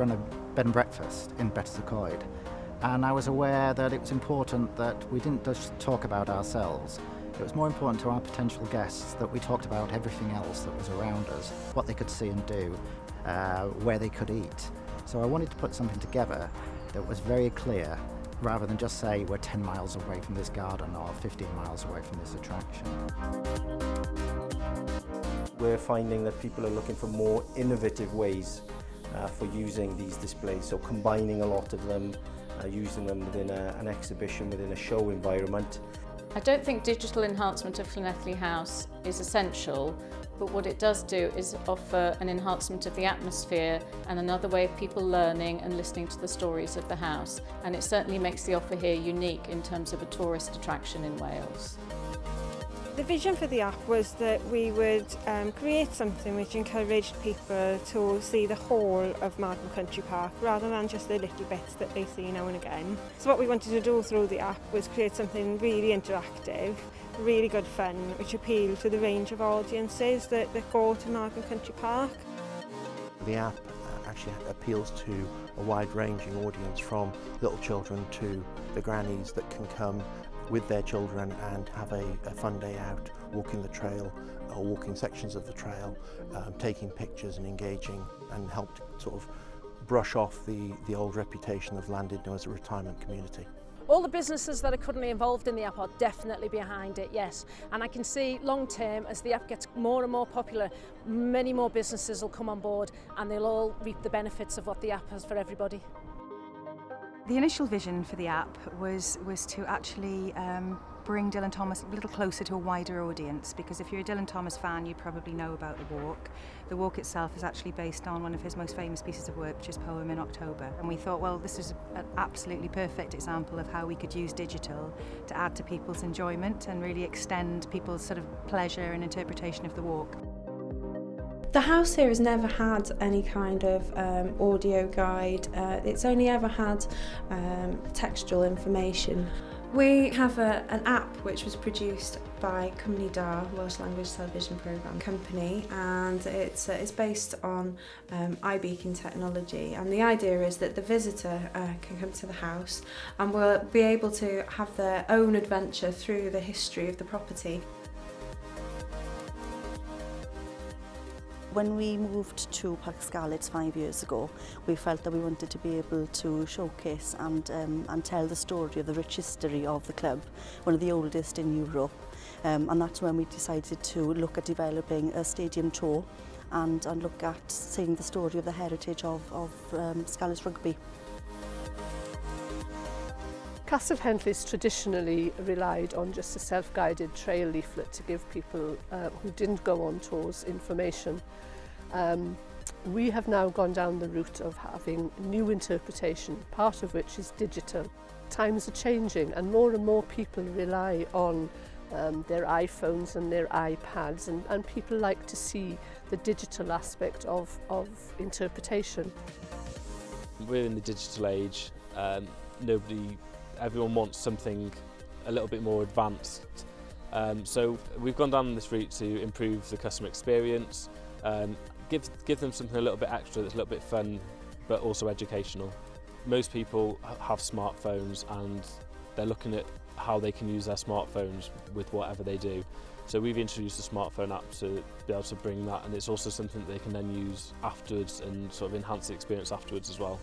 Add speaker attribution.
Speaker 1: run a bed and breakfast in Betws-y-Coed, and I was aware that it was important that we didn't just talk about ourselves. It was more important to our potential guests that we talked about everything else that was around us, what they could see and do, where they could eat. So I wanted to put something together that was very clear, rather than just say we're 10 miles away from this garden or 15 miles away from this attraction.
Speaker 2: We're finding that people are looking for more innovative ways for using these displays, so combining a lot of them, using them within an exhibition, within a show environment.
Speaker 3: I don't think digital enhancement of Llanelli House is essential, but what it does do is offer an enhancement of the atmosphere and another way of people learning and listening to the stories of the house. And it certainly makes the offer here unique in terms of a tourist attraction in Wales.
Speaker 4: The vision for the app was that we would create something which encouraged people to see the whole of Markham Country Park rather than just the little bits that they see now and again. So what we wanted to do through the app was create something really interactive, really good fun, which appealed to the range of audiences that go to Markham Country Park.
Speaker 5: The app actually appeals to a wide-ranging audience, from little children to the grannies that can come with their children and have a fun day out, walking the trail or walking sections of the trail, taking pictures and engaging, and help to sort of brush off the old reputation of Llandudno as a retirement community.
Speaker 6: All the businesses that are currently involved in the app are definitely behind it, yes. And I can see long term, as the app gets more and more popular, many more businesses will come on board and they'll all reap the benefits of what the app has for everybody.
Speaker 7: The initial vision for the app was to actually bring Dylan Thomas a little closer to a wider audience, because if you're a Dylan Thomas fan, you probably know about the walk. The walk itself is actually based on one of his most famous pieces of work, which is Poem in October. And we thought, well, this is an absolutely perfect example of how we could use digital to add to people's enjoyment and really extend people's sort of pleasure and interpretation of the walk.
Speaker 8: The house here has never had any kind of audio guide. It's only ever had textual information. We have an app which was produced by Cymru Da, Welsh Language Television Programme Company, and it's based on iBeacon technology. And the idea is that the visitor can come to the house and will be able to have their own adventure through the history of the property.
Speaker 9: When we moved to Parc Scarlets 5 years ago, we felt that we wanted to be able to showcase and tell the story of the rich history of the club, one of the oldest in Europe. And that's when we decided to look at developing a stadium tour and look at seeing the story of the heritage of Scarlets Rugby.
Speaker 10: Castle Henley's traditionally relied on just a self-guided trail leaflet to give people who didn't go on tours information. We have now gone down the route of having new interpretation, part of which is digital. Times are changing and more people rely on their iPhones and their iPads, and people like to see the digital aspect of interpretation.
Speaker 11: We're in the digital age. Everyone wants something a little bit more advanced. So we've gone down this route to improve the customer experience, give them something a little bit extra that's a little bit fun but also educational. Most people have smartphones and they're looking at how they can use their smartphones with whatever they do. So we've introduced a smartphone app to be able to bring that, and it's also something that they can then use afterwards and sort of enhance the experience afterwards as well.